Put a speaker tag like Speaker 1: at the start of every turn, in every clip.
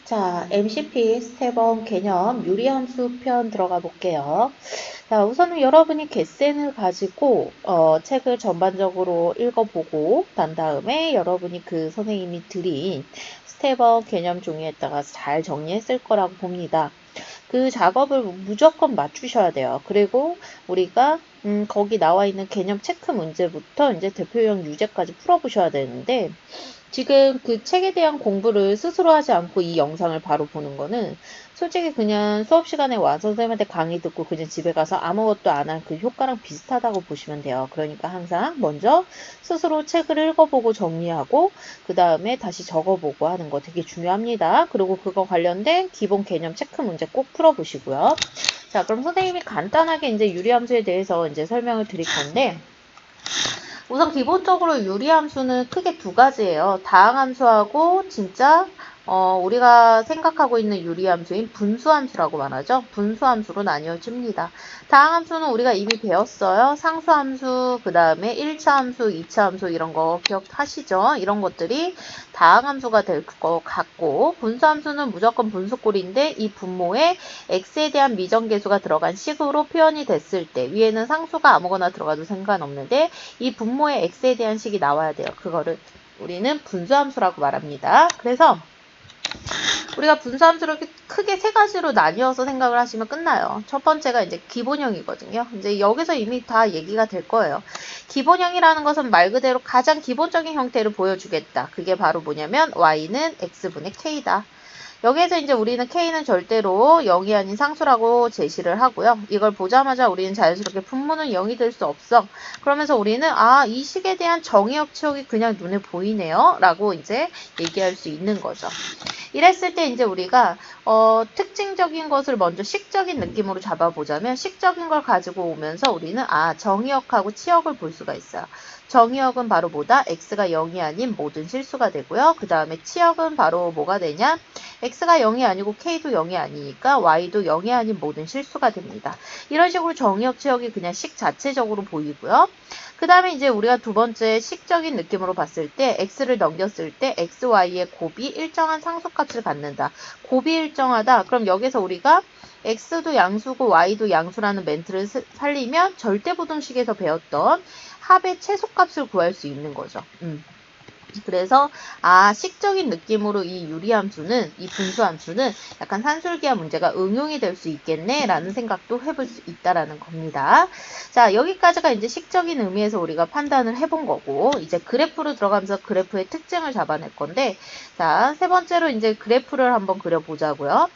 Speaker 1: 자, MCP 스텝 1 개념 유리함수 편 들어가 볼게요. 자, 우선은 여러분이 겟센을 가지고 책을 전반적으로 읽어보고 난 다음에 여러분이 그 선생님이 드린 스텝 1 개념 종이에다가 잘 정리했을 거라고 봅니다. 그 작업을 무조건 맞추셔야 돼요. 그리고 우리가 거기 나와 있는 개념 체크 문제부터 이제 대표형 유제까지 풀어보셔야 되는데 지금 그 책에 대한 공부를 스스로 하지 않고 이 영상을 바로 보는 거는 솔직히 그냥 수업 시간에 와서 선생님한테 강의 듣고 그냥 집에 가서 아무것도 안 한 그 효과랑 비슷하다고 보시면 돼요. 그러니까 항상 먼저 스스로 책을 읽어보고 정리하고 그 다음에 다시 적어보고 하는 거 되게 중요합니다. 그리고 그거 관련된 기본 개념 체크 문제 꼭 풀어보시고요. 자, 그럼 선생님이 간단하게 이제 유리함수에 대해서 이제 설명을 드릴 건데 우선 기본적으로 유리함수는 크게 두 가지예요. 다항함수하고 진짜 우리가 생각하고 있는 유리함수인 분수함수라고 말하죠. 분수함수로 나뉘어집니다. 다항함수는 우리가 이미 배웠어요. 상수함수, 그 다음에 1차 함수, 2차 함수 이런 거 기억하시죠? 이런 것들이 다항함수가 될 것 같고 분수함수는 무조건 분수꼴인데 이 분모에 x에 대한 미정계수가 들어간 식으로 표현이 됐을 때 위에는 상수가 아무거나 들어가도 상관없는데 이 분모의 x에 대한 식이 나와야 돼요. 그거를 우리는 분수함수라고 말합니다. 그래서 우리가 분수함수를 크게 세 가지로 나뉘어서 생각을 하시면 끝나요. 첫 번째가 이제 기본형이거든요. 이제 여기서 이미 다 얘기가 될 거예요. 기본형이라는 것은 말 그대로 가장 기본적인 형태를 보여주겠다. 그게 바로 뭐냐면 y는 x분의 k다. 여기에서 이제 우리는 k는 절대로 0이 아닌 상수라고 제시를 하고요. 이걸 보자마자 우리는 자연스럽게 분모는 0이 될 수 없어. 그러면서 우리는 이 식에 대한 정의역 치역이 그냥 눈에 보이네요. 라고 이제 얘기할 수 있는 거죠. 이랬을 때 이제 우리가 특징적인 것을 먼저 식적인 느낌으로 잡아보자면 식적인 걸 가지고 오면서 우리는 정의역하고 치역을 볼 수가 있어요. 정의역은 바로 뭐다? x가 0이 아닌 모든 실수가 되고요. 그 다음에 치역은 바로 뭐가 되냐? x가 0이 아니고 k도 0이 아니니까 y도 0이 아닌 모든 실수가 됩니다. 이런 식으로 정의역, 치역이 그냥 식 자체적으로 보이고요. 그 다음에 이제 우리가 두 번째 식적인 느낌으로 봤을 때 x를 넘겼을 때 x, y의 곱이 일정한 상수값을 갖는다. 곱이 일정하다. 그럼 여기서 우리가 x도 양수고 y도 양수라는 멘트를 살리면 절대부등식에서 배웠던 합의 최소값을 구할 수 있는 거죠. 그래서 식적인 느낌으로 이 유리함수는 이 분수함수는 약간 산술기하 문제가 응용이 될 수 있겠네 라는 생각도 해볼 수 있다라는 겁니다. 자, 여기까지가 이제 식적인 의미에서 우리가 판단을 해본 거고 이제 그래프로 들어가면서 그래프의 특징을 잡아낼 건데 자, 세 번째로 이제 그래프를 한번 그려보자고요.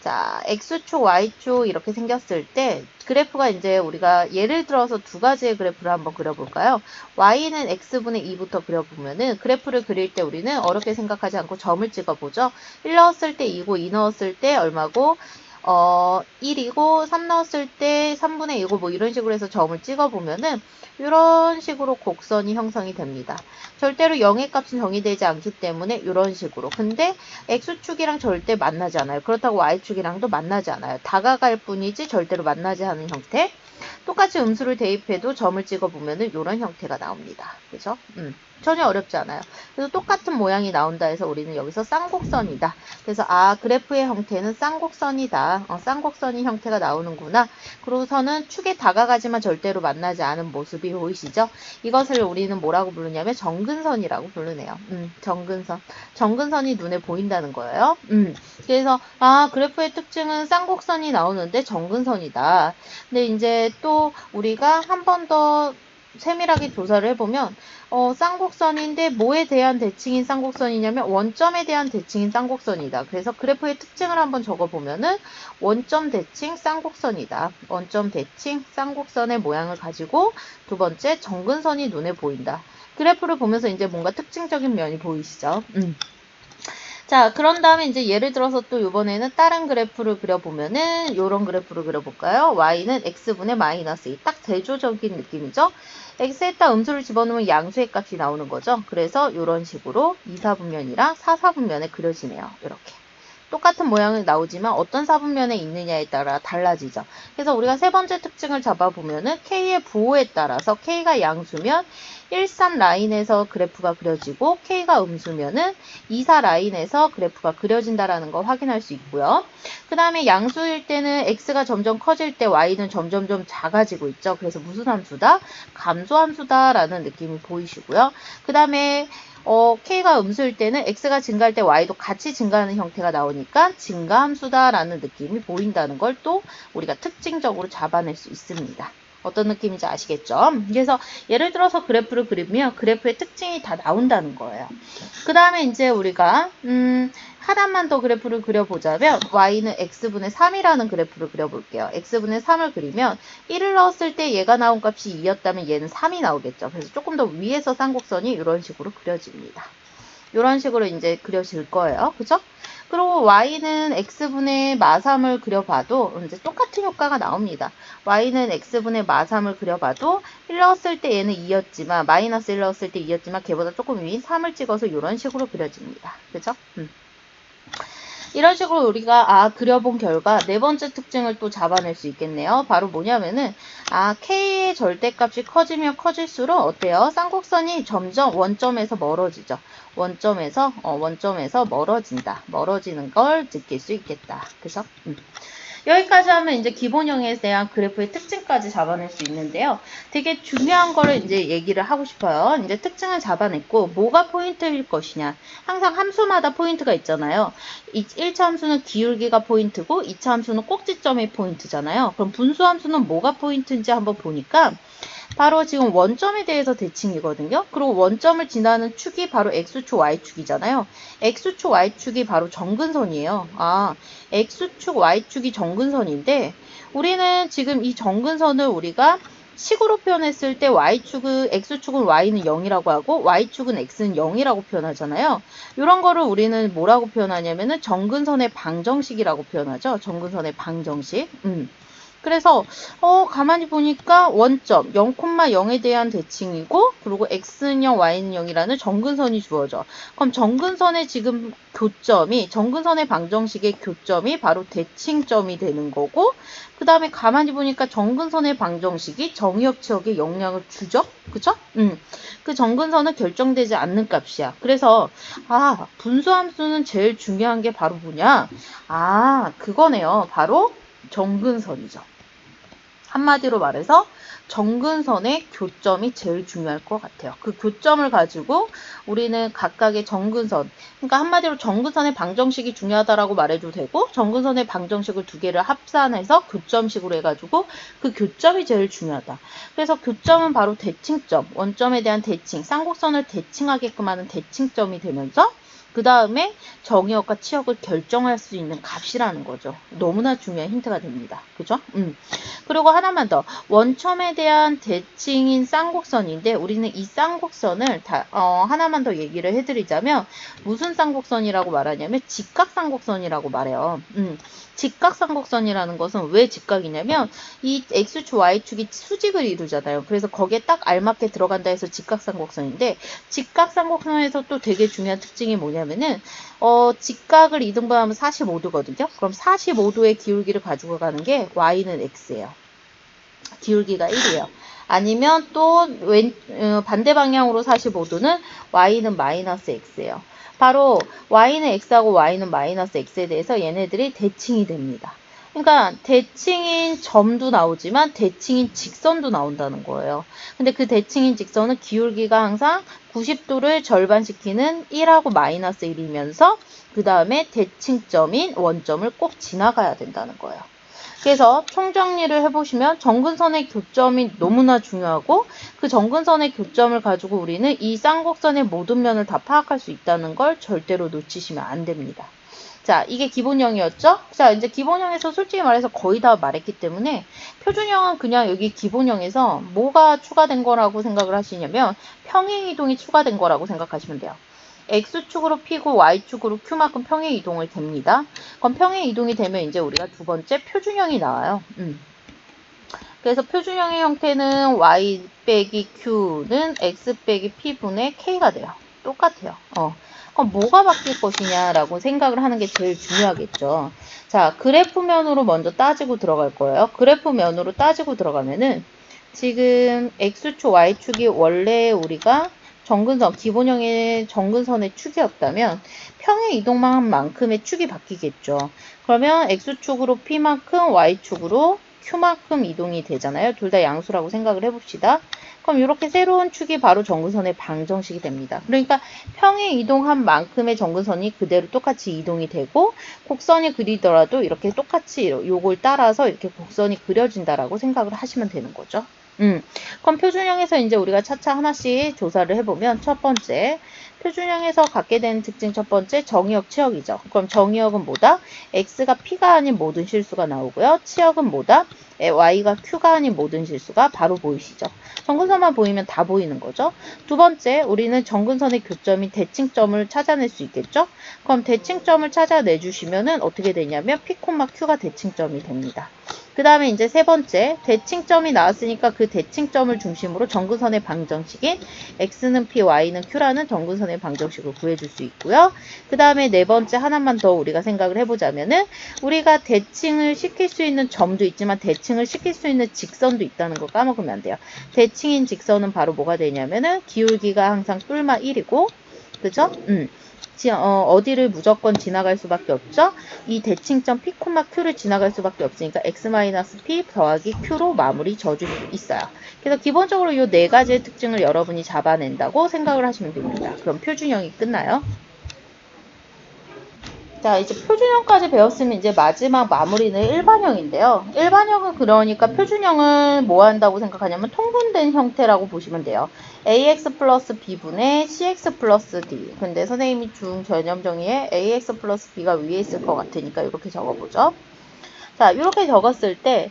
Speaker 1: 자, X축, Y축 이렇게 생겼을 때 그래프가 이제 우리가 예를 들어서 두 가지의 그래프를 한번 그려볼까요? Y는 X분의 2부터 그려보면은 그래프를 그릴 때 우리는 어렵게 생각하지 않고 점을 찍어보죠. 1 넣었을 때 2고 2 넣었을 때 얼마고 1이고 3 넣었을 때 3분의 2고 뭐 이런 식으로 해서 점을 찍어보면은 이런 식으로 곡선이 형성이 됩니다. 절대로 0의 값은 정의되지 않기 때문에 이런 식으로. 근데 X축이랑 절대 만나지 않아요. 그렇다고 Y축이랑도 만나지 않아요. 다가갈 뿐이지 절대로 만나지 않은 형태. 똑같이 음수를 대입해도 점을 찍어보면은 이런 형태가 나옵니다. 그죠? 전혀 어렵지 않아요. 그래서 똑같은 모양이 나온다 해서 우리는 여기서 쌍곡선이다. 그래서 그래프의 형태는 쌍곡선이다. 쌍곡선이 형태가 나오는구나. 그러고서는 축에 다가가지만 절대로 만나지 않은 모습이 보이시죠? 이것을 우리는 뭐라고 부르냐면 정근선이라고 부르네요. 정근선. 정근선이 눈에 보인다는 거예요. 그래서 그래프의 특징은 쌍곡선이 나오는데 정근선이다. 근데 이제 또 우리가 한 번 더 세밀하게 조사를 해보면 쌍곡선인데 뭐에 대한 대칭인 쌍곡선이냐면 원점에 대한 대칭인 쌍곡선이다. 그래서 그래프의 특징을 한번 적어보면은 원점 대칭 쌍곡선이다. 원점 대칭 쌍곡선의 모양을 가지고 두 번째 정근선이 눈에 보인다. 그래프를 보면서 이제 뭔가 특징적인 면이 보이시죠? 자, 그런 다음에 이제 예를 들어서 또 이번에는 다른 그래프를 그려보면은 요런 그래프를 그려볼까요? y는 x분의 마이너스 2. 딱 대조적인 느낌이죠? x에다 음수를 집어넣으면 양수의 값이 나오는 거죠. 그래서 이런 식으로 2, 4분면이랑 4, 4분면에 그려지네요. 이렇게. 똑같은 모양이 나오지만 어떤 사분면에 있느냐에 따라 달라지죠. 그래서 우리가 세 번째 특징을 잡아보면은 K의 부호에 따라서 K가 양수면 1, 3 라인에서 그래프가 그려지고 K가 음수면은 2, 4 라인에서 그래프가 그려진다라는 거 확인할 수 있고요. 그 다음에 양수일 때는 X가 점점 커질 때 Y는 점점점 작아지고 있죠. 그래서 무슨 함수다? 감소함수다 라는 느낌이 보이시고요. 그 다음에 K가 음수일 때는 X가 증가할 때 Y도 같이 증가하는 형태가 나오니까 증가함수다라는 느낌이 보인다는 걸 또 우리가 특징적으로 잡아낼 수 있습니다. 어떤 느낌인지 아시겠죠? 그래서 예를 들어서 그래프를 그리면 그래프의 특징이 다 나온다는 거예요. 그 다음에 이제 우리가 하나만 더 그래프를 그려보자면 y는 x분의 3이라는 그래프를 그려볼게요. x분의 3을 그리면 1을 넣었을 때 얘가 나온 값이 2였다면 얘는 3이 나오겠죠. 그래서 조금 더 위에서 쌍곡선이 이런 식으로 그려집니다. 이런 식으로 이제 그려질 거예요. 그죠? 그리고 y는 x분의 마3을 그려봐도 이제 똑같은 효과가 나옵니다. y는 x분의 마3을 그려봐도 1 넣었을 때 얘는 2였지만 마이너스 1 넣었을 때 2였지만 걔보다 조금 위인 3을 찍어서 이런 식으로 그려집니다. 그죠? 이런 식으로 우리가 그려본 결과 네 번째 특징을 또 잡아낼 수 있겠네요. 바로 뭐냐면은 K의 절대값이 커지면 커질수록 어때요? 쌍곡선이 점점 원점에서 멀어지죠. 원점에서 멀어진다. 멀어지는 걸 느낄 수 있겠다. 그죠? 여기까지 하면 이제 기본형에 대한 그래프의 특징까지 잡아낼 수 있는데요. 되게 중요한 거를 이제 얘기를 하고 싶어요. 이제 특징을 잡아냈고 뭐가 포인트일 것이냐. 항상 함수마다 포인트가 있잖아요. 1차 함수는 기울기가 포인트고 2차 함수는 꼭지점이 포인트잖아요. 그럼 분수 함수는 뭐가 포인트인지 한번 보니까 바로 지금 원점에 대해서 대칭이거든요. 그리고 원점을 지나는 축이 바로 x축, y축이잖아요. x축, y축이 바로 정근선이에요. x축, y축이 정근선인데 우리는 지금 이 정근선을 우리가 식으로 표현했을 때 x축은 y는 0이라고 하고 y축은 x는 0이라고 표현하잖아요. 이런 거를 우리는 뭐라고 표현하냐면은 정근선의 방정식이라고 표현하죠. 정근선의 방정식. 그래서 가만히 보니까 원점 0,0에 대한 대칭이고 그리고 x는 0, y는 0이라는 정근선이 주어져. 그럼 정근선의 지금 교점이 정근선의 방정식의 교점이 바로 대칭점이 되는 거고 그 다음에 가만히 보니까 정근선의 방정식이 정의역 지역에 영향을 주죠. 그쵸? 그 정근선은 결정되지 않는 값이야. 그래서 분수함수는 제일 중요한 게 바로 뭐냐? 그거네요. 바로 정근선이죠. 한마디로 말해서 정근선의 교점이 제일 중요할 것 같아요. 그 교점을 가지고 우리는 각각의 정근선, 그러니까 한마디로 정근선의 방정식이 중요하다라고 말해도 되고 정근선의 방정식을 두 개를 합산해서 교점식으로 해가지고 그 교점이 제일 중요하다. 그래서 교점은 바로 대칭점, 원점에 대한 대칭, 쌍곡선을 대칭하게끔 하는 대칭점이 되면서 그 다음에 정의역과 치역을 결정할 수 있는 값이라는 거죠. 너무나 중요한 힌트가 됩니다. 그죠? 그리고 하나만 더. 원점에 대한 대칭인 쌍곡선인데 우리는 이 쌍곡선을 하나만 더 얘기를 해드리자면 무슨 쌍곡선이라고 말하냐면 직각쌍곡선이라고 말해요. 직각쌍곡선이라는 것은 왜 직각이냐면 이 x축, y축이 수직을 이루잖아요. 그래서 거기에 딱 알맞게 들어간다 해서 직각쌍곡선인데 직각쌍곡선에서 또 되게 중요한 특징이 뭐냐면은 직각을 이등분하면 45도거든요. 그럼 45도의 기울기를 가지고 가는 게 y는 x예요. 기울기가 1이에요. 아니면 또 반대 방향으로 45도는 y는 마이너스 x예요. 바로 y는 x하고 y는 마이너스 x에 대해서 얘네들이 대칭이 됩니다. 그러니까 대칭인 점도 나오지만 대칭인 직선도 나온다는 거예요. 근데 그 대칭인 직선은 기울기가 항상 90도를 절반시키는 1하고 마이너스 1이면서 그 다음에 대칭점인 원점을 꼭 지나가야 된다는 거예요. 그래서 총정리를 해보시면 정근선의 교점이 너무나 중요하고 그 정근선의 교점을 가지고 우리는 이 쌍곡선의 모든 면을 다 파악할 수 있다는 걸 절대로 놓치시면 안 됩니다. 자, 이게 기본형이었죠? 자, 이제 기본형에서 솔직히 말해서 거의 다 말했기 때문에 표준형은 그냥 여기 기본형에서 뭐가 추가된 거라고 생각을 하시냐면 평행이동이 추가된 거라고 생각하시면 돼요. X축으로 P고 Y축으로 Q만큼 평행 이동을 됩니다. 그럼 평행 이동이 되면 이제 우리가 두 번째 표준형이 나와요. 그래서 표준형의 형태는 Y 빼기 Q는 X 빼기 P분의 K가 돼요. 똑같아요. 그럼 뭐가 바뀔 것이냐라고 생각을 하는 게 제일 중요하겠죠. 자, 그래프면으로 먼저 따지고 들어갈 거예요. 그래프면으로 따지고 들어가면은 지금 X축, Y축이 원래 우리가 정근선, 기본형의 정근선의 축이었다면 평행 이동만 만큼의 축이 바뀌겠죠. 그러면 X축으로 P만큼, Y축으로 Q만큼 이동이 되잖아요. 둘 다 양수라고 생각을 해봅시다. 그럼 이렇게 새로운 축이 바로 정근선의 방정식이 됩니다. 그러니까 평행 이동한 만큼의 정근선이 그대로 똑같이 이동이 되고 곡선이 그리더라도 이렇게 똑같이 요걸 따라서 이렇게 곡선이 그려진다라고 생각을 하시면 되는 거죠. 그럼 표준형에서 이제 우리가 차차 하나씩 조사를 해보면 첫 번째, 표준형에서 갖게 되는 특징 첫 번째, 정의역, 치역이죠. 그럼 정의역은 뭐다? X가 P가 아닌 모든 실수가 나오고요. 치역은 뭐다? Y가 Q가 아닌 모든 실수가 바로 보이시죠. 정근선만 보이면 다 보이는 거죠. 두 번째, 우리는 정근선의 교점인 대칭점을 찾아낼 수 있겠죠. 그럼 대칭점을 찾아내주시면은 어떻게 되냐면 P, Q가 대칭점이 됩니다. 그 다음에 이제 세 번째, 대칭점이 나왔으니까 그 대칭점을 중심으로 정근선의 방정식인 X는 P, Y는 Q라는 정근선의 방정식을 구해줄 수 있고요. 그 다음에 네 번째 하나만 더 우리가 생각을 해보자면은 우리가 대칭을 시킬 수 있는 점도 있지만 대칭을 시킬 수 있는 직선도 있다는 걸 까먹으면 안 돼요. 대칭인 직선은 바로 뭐가 되냐면은 기울기가 항상 뚫마 1이고, 그죠? 어디를 무조건 지나갈 수밖에 없죠? 이 대칭점 P, Q를 지나갈 수밖에 없으니까 X-P 더하기 Q로 마무리 져줄 수 있어요. 그래서 기본적으로 이 네 가지의 특징을 여러분이 잡아낸다고 생각을 하시면 됩니다. 그럼 표준형이 끝나요. 자, 이제 표준형까지 배웠으면 이제 마지막 마무리는 일반형인데요. 일반형은 그러니까 표준형을 뭐 한다고 생각하냐면 통분된 형태라고 보시면 돼요. ax 플러스 b분의 cx 플러스 d. 근데 선생님이 준 개념 정의에 ax 플러스 b가 위에 있을 것 같으니까 이렇게 적어보죠. 자, 이렇게 적었을 때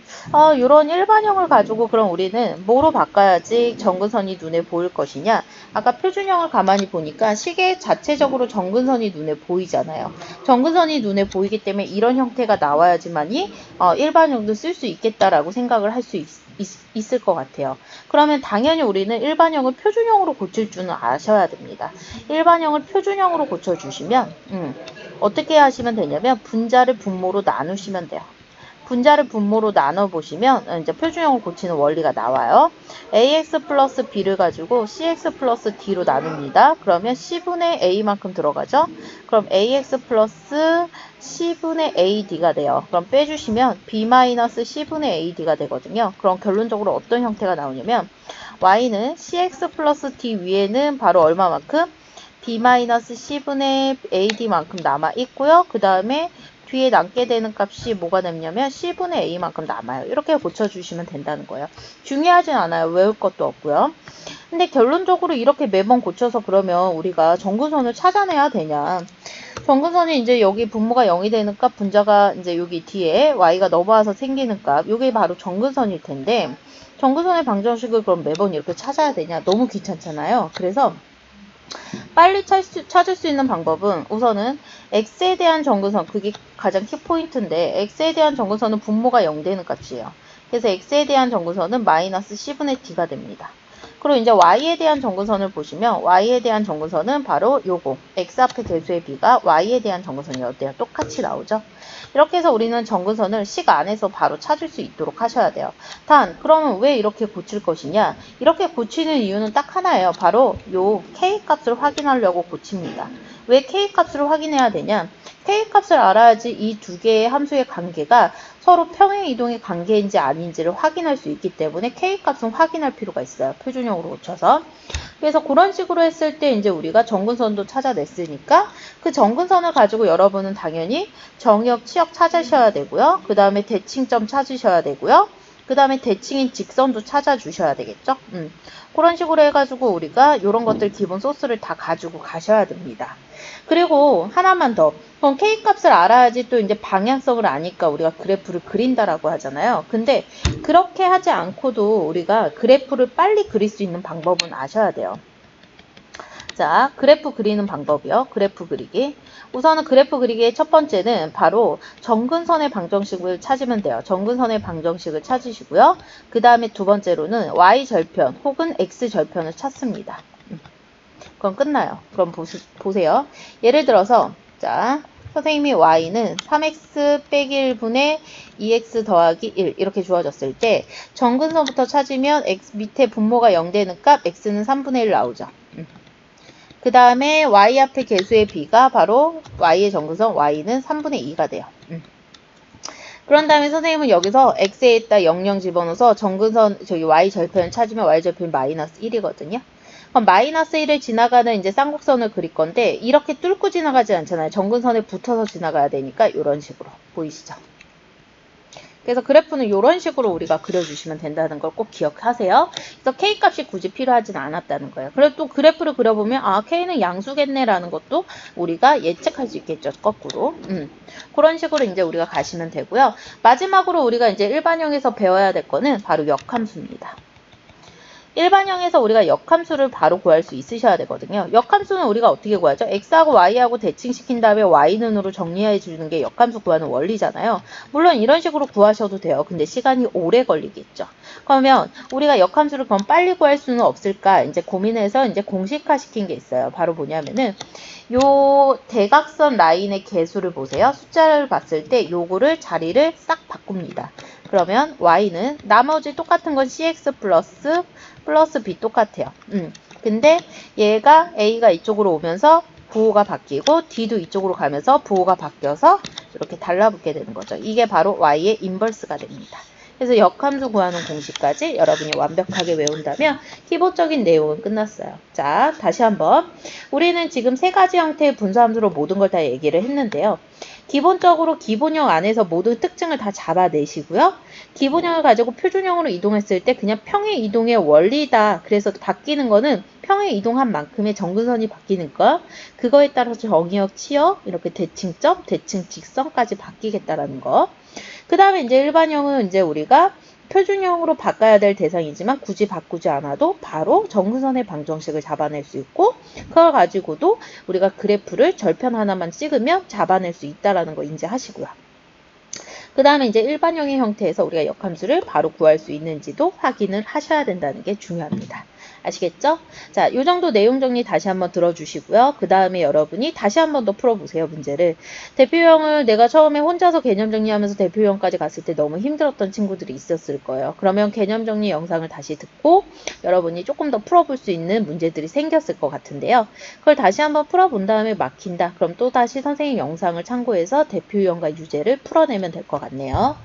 Speaker 1: 이런 일반형을 가지고 그럼 우리는 뭐로 바꿔야지 정근선이 눈에 보일 것이냐. 아까 표준형을 가만히 보니까 시계 자체적으로 정근선이 눈에 보이잖아요. 정근선이 눈에 보이기 때문에 이런 형태가 나와야지만이 일반형도 쓸 수 있겠다라고 생각을 할 수 있을 것 같아요. 그러면 당연히 우리는 일반형을 표준형으로 고칠 줄은 아셔야 됩니다. 일반형을 표준형으로 고쳐주시면 어떻게 하시면 되냐면 분자를 분모로 나누시면 돼요. 분자를 분모로 나눠보시면 이제 표준형을 고치는 원리가 나와요. ax 플러스 b를 가지고 cx 플러스 d로 나눕니다. 그러면 c분의 a만큼 들어가죠. 그럼 ax 플러스 c분의 ad가 돼요. 그럼 빼주시면 b 마이너스 c분의 ad가 되거든요. 그럼 결론적으로 어떤 형태가 나오냐면 y는 cx 플러스 d 위에는 바로 얼마만큼? b 마이너스 c분의 ad만큼 남아있고요. 그 다음에 뒤에 남게 되는 값이 뭐가 남냐면 c분의 a만큼 남아요. 이렇게 고쳐주시면 된다는 거예요. 중요하진 않아요. 외울 것도 없고요. 근데 결론적으로 이렇게 매번 고쳐서 그러면 우리가 정근선을 찾아내야 되냐. 정근선이 이제 여기 분모가 0이 되는 값, 분자가 이제 여기 뒤에 y가 넘어와서 생기는 값, 이게 바로 정근선일 텐데 정근선의 방정식을 그럼 매번 이렇게 찾아야 되냐. 너무 귀찮잖아요. 그래서 빨리 찾을 수 있는 방법은 우선은 x에 대한 정근선, 그게 가장 키포인트인데 x에 대한 정근선은 분모가 0 되는 값이에요. 그래서 x에 대한 정근선은 마이너스 c분의 d가 됩니다. 그리고 이제 y에 대한 정근선을 보시면 y에 대한 정근선은 바로 요거 x 앞에 대수의 b가 y에 대한 정근선이 어때요? 똑같이 나오죠? 이렇게 해서 우리는 정근선을 식 안에서 바로 찾을 수 있도록 하셔야 돼요. 단, 그러면 왜 이렇게 고칠 것이냐? 이렇게 고치는 이유는 딱 하나예요. 바로 요 K값을 확인하려고 고칩니다. 왜 K값을 확인해야 되냐? K값을 알아야지 이 두 개의 함수의 관계가 서로 평행이동의 관계인지 아닌지를 확인할 수 있기 때문에 K값은 확인할 필요가 있어요. 표준형으로 고쳐서. 그래서 그런 식으로 했을 때 이제 우리가 정근선도 찾아냈으니까 그 정근선을 가지고 여러분은 당연히 정역, 치역 찾으셔야 되고요. 그 다음에 대칭점 찾으셔야 되고요. 그 다음에 대칭인 직선도 찾아주셔야 되겠죠. 그런 식으로 해가지고 우리가 이런 것들 기본 소스를 다 가지고 가셔야 됩니다. 그리고 하나만 더. 그럼 K값을 알아야지 또 이제 방향성을 아니까 우리가 그래프를 그린다라고 하잖아요. 근데 그렇게 하지 않고도 우리가 그래프를 빨리 그릴 수 있는 방법은 아셔야 돼요. 자, 그래프 그리는 방법이요. 그래프 그리기. 우선은 그래프 그리기의 첫 번째는 바로 정근선의 방정식을 찾으면 돼요. 정근선의 방정식을 찾으시고요. 그 다음에 두 번째로는 Y절편 혹은 X절편을 찾습니다. 그럼 끝나요. 그럼 보세요. 예를 들어서 자 선생님이 y는 3x 빼기 1분의 2x 더하기 1 이렇게 주어졌을 때 정근선부터 찾으면 x 밑에 분모가 0 되는 값 x는 3분의 1 나오죠. 그 다음에 y 앞에 개수의 b가 바로 y의 정근선 y는 3분의 2가 돼요. 그런 다음에 선생님은 여기서 x에다 00 집어넣어서 정근선 저기 y 절편을 찾으면 y 절편 마이너스 1이거든요. 그럼 마이너스 1을 지나가는 이제 쌍곡선을 그릴 건데 이렇게 뚫고 지나가지 않잖아요. 정근선에 붙어서 지나가야 되니까 이런 식으로 보이시죠? 그래서 그래프는 이런 식으로 우리가 그려주시면 된다는 걸 꼭 기억하세요. 그래서 K값이 굳이 필요하지는 않았다는 거예요. 그리고 또 그래프를 그려보면 아 K는 양수겠네라는 것도 우리가 예측할 수 있겠죠. 거꾸로. 그런 식으로 이제 우리가 가시면 되고요. 마지막으로 우리가 이제 일반형에서 배워야 될 거는 바로 역함수입니다. 일반형에서 우리가 역함수를 바로 구할 수 있으셔야 되거든요. 역함수는 우리가 어떻게 구하죠? x하고 y하고 대칭시킨 다음에 y는으로 정리해 주는 게 역함수 구하는 원리잖아요. 물론 이런 식으로 구하셔도 돼요. 근데 시간이 오래 걸리겠죠. 그러면 우리가 역함수를 그럼 빨리 구할 수는 없을까? 이제 고민해서 이제 공식화 시킨 게 있어요. 바로 뭐냐면은 요 대각선 라인의 개수를 보세요. 숫자를 봤을 때 요거를 자리를 싹 바꿉니다. 그러면 y는 나머지 똑같은 건 cx 플러스 b 똑같아요. 근데 얘가 a가 이쪽으로 오면서 부호가 바뀌고 d도 이쪽으로 가면서 부호가 바뀌어서 이렇게 달라붙게 되는 거죠. 이게 바로 y의 인버스가 됩니다. 그래서 역함수 구하는 공식까지 여러분이 완벽하게 외운다면 기본적인 내용은 끝났어요. 자, 다시 한번. 우리는 지금 세 가지 형태의 분수함수로 모든 걸 다 얘기를 했는데요. 기본적으로 기본형 안에서 모든 특징을 다 잡아내시고요. 기본형을 가지고 표준형으로 이동했을 때 그냥 평행 이동의 원리다. 그래서 바뀌는 거는 평행 이동한 만큼의 정근선이 바뀌는 거. 그거에 따라서 정의역, 치역, 이렇게 대칭점, 대칭 직선까지 바뀌겠다라는 거. 그 다음에 이제 일반형은 이제 우리가 표준형으로 바꿔야 될 대상이지만 굳이 바꾸지 않아도 바로 정근선의 방정식을 잡아낼 수 있고 그걸 가지고도 우리가 그래프를 절편 하나만 찍으면 잡아낼 수 있다는 거 인지하시고요. 그 다음에 이제 일반형의 형태에서 우리가 역함수를 바로 구할 수 있는지도 확인을 하셔야 된다는 게 중요합니다. 아시겠죠? 자, 요 정도 내용 정리 다시 한번 들어주시고요. 그 다음에 여러분이 다시 한번 더 풀어보세요, 문제를. 대표형을 내가 처음에 혼자서 개념 정리하면서 대표형까지 갔을 때 너무 힘들었던 친구들이 있었을 거예요. 그러면 개념 정리 영상을 다시 듣고 여러분이 조금 더 풀어볼 수 있는 문제들이 생겼을 것 같은데요. 그걸 다시 한번 풀어본 다음에 막힌다. 그럼 또 다시 선생님 영상을 참고해서 대표형과 유제를 풀어내면 될 것 같네요.